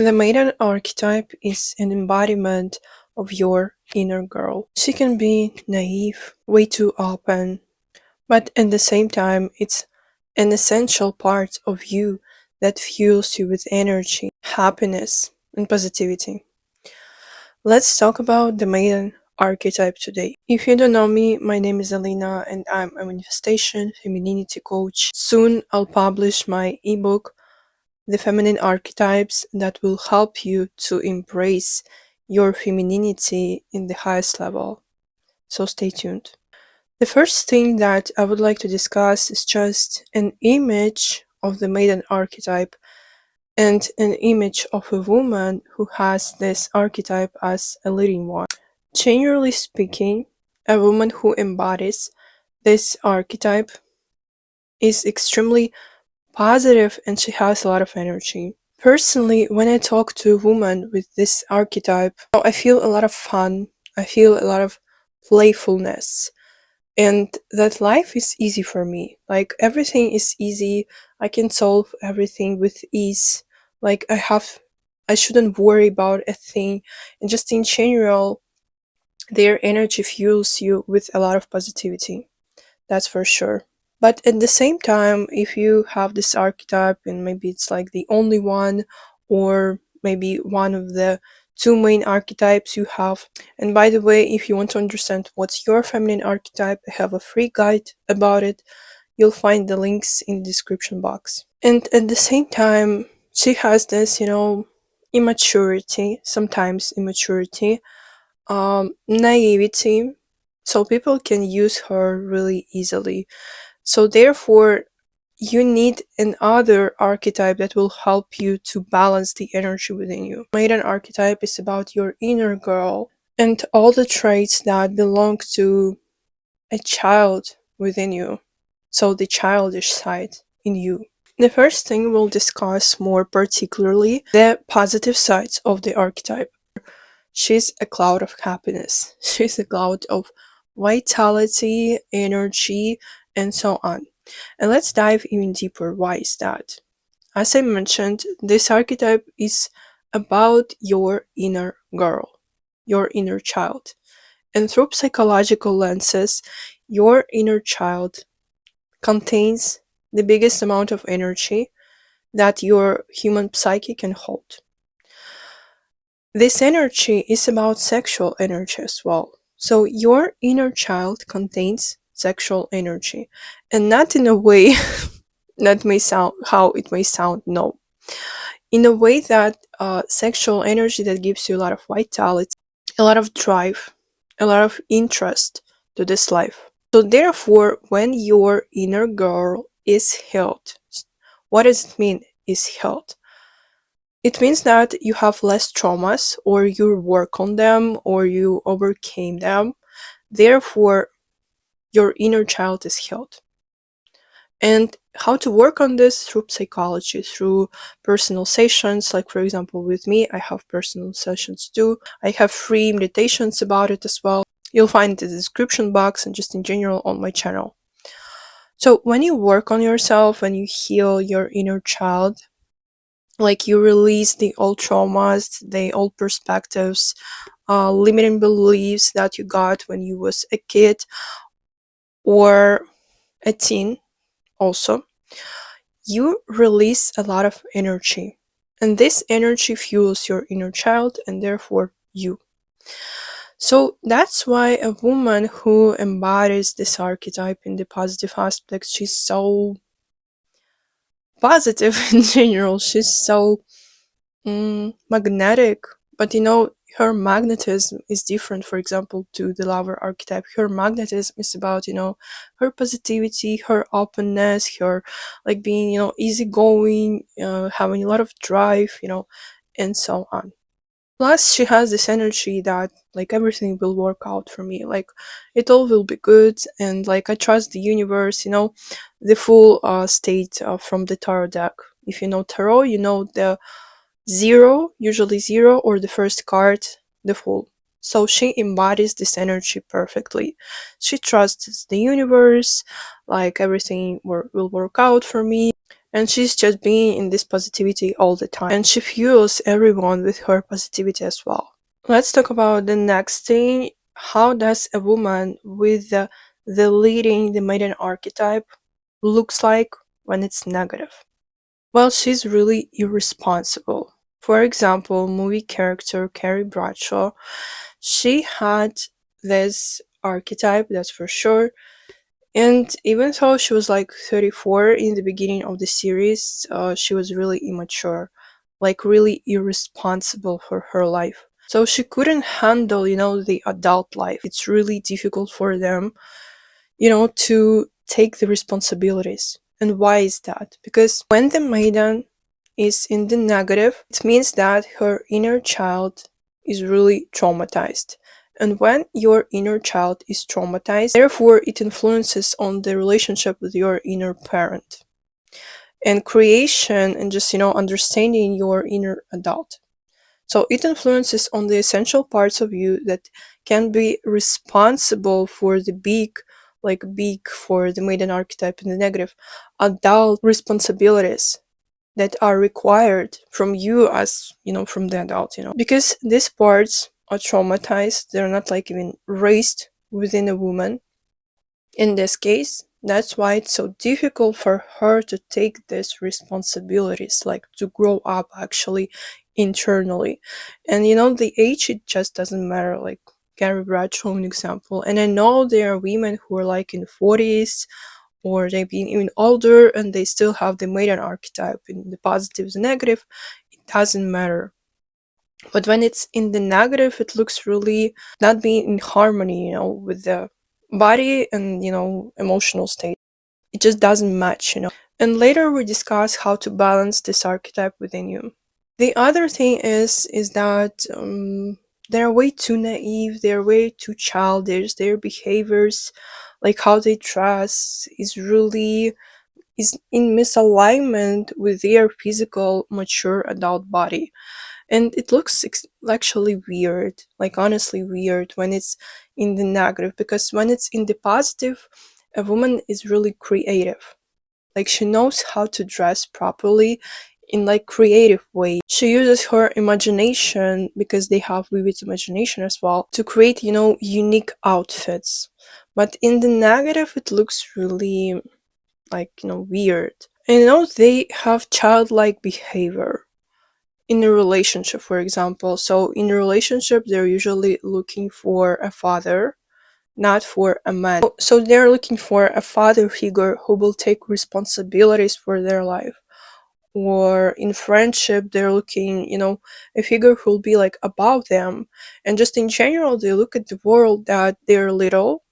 The maiden archetype is an embodiment of your inner girl. She can be naive, way too open, but at the same time, it's an essential part of you that fuels you with energy, happiness, and positivity. Let's talk about the maiden archetype today. If you don't know me, my name is Alina and I'm a manifestation femininity coach. Soon I'll publish my ebook, The Feminine Archetypes, that will help you to embrace your femininity in the highest level. So stay tuned. The first thing that I would like to discuss is just an image of the maiden archetype and an image of a woman who has this archetype as a leading one. Generally speaking, a woman who embodies this archetype is extremely positive and she has a lot of energy. Personally, when I talk to a woman with this archetype, I feel a lot of fun, I feel a lot of playfulness, and that life is easy for me. Like everything is easy, I can solve everything with ease. Like I shouldn't worry about a thing, and just in general, their energy fuels you with a lot of positivity. That's for sure. But at the same time, if you have this archetype and maybe it's like the only one, or maybe one of the two main archetypes you have. And by the way, if you want to understand what's your feminine archetype, I have a free guide about it. You'll find the links in the description box. And at the same time, she has this, immaturity, sometimes immaturity, naivety, so people can use her really easily. So therefore, you need another archetype that will help you to balance the energy within you. Maiden archetype is about your inner girl and all the traits that belong to a child within you. So the childish side in you. The first thing we'll discuss more particularly the positive sides of the archetype. She's a cloud of happiness. She's a cloud of vitality, energy, and so on. And let's dive even deeper. Why is that? As I mentioned, this archetype is about your inner girl, your inner child. And through psychological lenses, your inner child contains the biggest amount of energy that your human psyche can hold. This energy is about sexual energy as well. So your inner child contains sexual energy, and not in a way that may sound how it may sound. No, in a way that sexual energy that gives you a lot of vitality, a lot of drive, a lot of interest to this life. So therefore, when your inner girl is healed, what does it mean is healed? It means that you have less traumas, or you work on them, or you overcame them. Therefore, your inner child is healed. And how to work on this? Through psychology, through personal sessions. Like, for example, with me, I have personal sessions too. I have free meditations about it as well. You'll find the description box and just in general on my channel. So when you work on yourself, when you heal your inner child, like you release the old traumas, the old perspectives, limiting beliefs that you got when you was a kid or a teen also, you release a lot of energy, and this energy fuels your inner child and therefore you. So that's why a woman who embodies this archetype in the positive aspect, she's so positive in general. She's so magnetic, but her magnetism is different, for example, to the lover archetype. Her magnetism is about her positivity, her openness, her like being easygoing, having a lot of drive, and so on. Plus she has this energy that like everything will work out for me, like it all will be good, and like I trust the universe, the full state from the tarot deck. If you know tarot, you know the zero, usually zero, or the first card, the Fool. So she embodies this energy perfectly. She trusts the universe, like everything will work out for me. and she's just being in this positivity all the time, and she fuels everyone with her positivity as well. Let's talk about the next thing. How does a woman with the leading the maiden archetype looks like when it's negative? Well, she's really irresponsible. For example, movie character Carrie Bradshaw, she had this archetype, that's for sure. And even though she was like 34 in the beginning of the series, she was really immature, like really irresponsible for her life. So she couldn't handle, the adult life. It's really difficult for them, to take the responsibilities. And why is that? Because when the maiden is in the negative, it means that her inner child is really traumatized. And when your inner child is traumatized, therefore it influences on the relationship with your inner parent and creation and just, understanding your inner adult. So it influences on the essential parts of you that can be responsible for the big, like big for the maiden archetype in the negative, adult responsibilities that are required from you as, from the adult, because these parts are traumatized. They're not like even raised within a woman in this case. That's why it's so difficult for her to take these responsibilities, like to grow up actually internally. And the age, it just doesn't matter. Like Gary Bradshaw, an example. And I know there are women who are like in 40s, or they've been even older and they still have the maiden archetype in the positive and negative. It doesn't matter. But when it's in the negative, it looks really not being in harmony, with the body and, emotional state. It just doesn't match, And later we discuss how to balance this archetype within you. The other thing is that they're way too naive, they're way too childish, their behaviors, like how they dress, is in misalignment with their physical, mature adult body. And it looks actually weird, like honestly weird, when it's in the negative, because when it's in the positive, a woman is really creative. Like she knows how to dress properly in like creative way. She uses her imagination, because they have vivid imagination as well, to create, unique outfits. But in the negative, it looks really like, weird. And they have childlike behavior in a relationship, for example. So in a relationship, they're usually looking for a father, not for a man. So they're looking for a father figure who will take responsibilities for their life. Or in friendship, they're looking, a figure who will be like above them. And just in general, they look at the world that they're little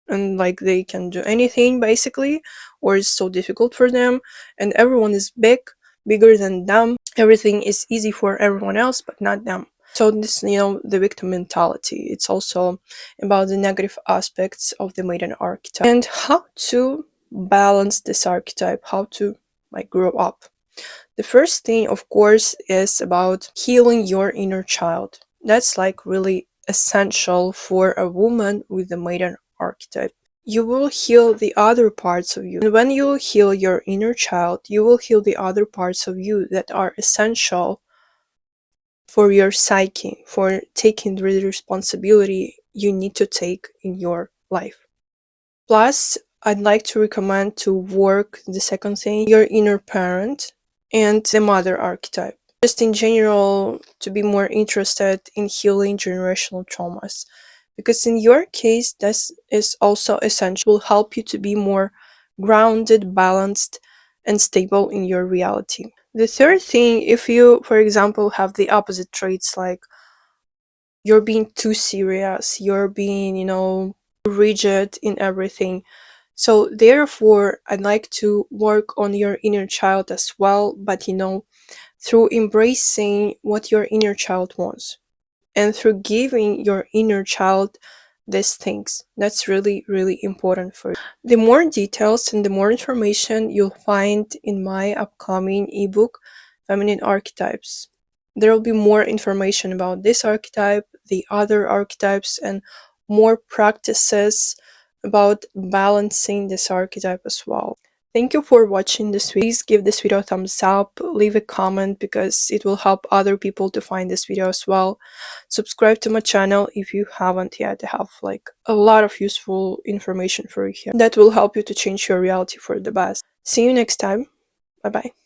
and like they can do anything basically, or it's so difficult for them, and everyone is bigger than them. Everything is easy for everyone else but not them. So this, the victim mentality. It's also about the negative aspects of the maiden archetype and how to balance this archetype, how to like grow up. The first thing, of course, is about healing your inner child. That's like really essential for a woman with the maiden archetype. You will heal the other parts of you. And when you heal your inner child, you will heal the other parts of you that are essential for your psyche, for taking the responsibility you need to take in your life. Plus, I'd like to recommend to work the second thing, your inner parent and the mother archetype. Just in general, to be more interested in healing generational traumas. Because in your case, this is also essential, will help you to be more grounded, balanced, and stable in your reality. The third thing, if you, for example, have the opposite traits, like you're being too serious, you're being, rigid in everything. So therefore, I'd like to work on your inner child as well, but through embracing what your inner child wants and through giving your inner child these things. That's really, really important for you. The more details and the more information you'll find in my upcoming ebook, Feminine Archetypes. There will be more information about this archetype, the other archetypes, and more practices about balancing this archetype as well. Thank you for watching this video. Please give this video a thumbs up, leave a comment because it will help other people to find this video as well. Subscribe to my channel if you haven't yet. I have like a lot of useful information for you here that will help you to change your reality for the best. See you next time. Bye bye.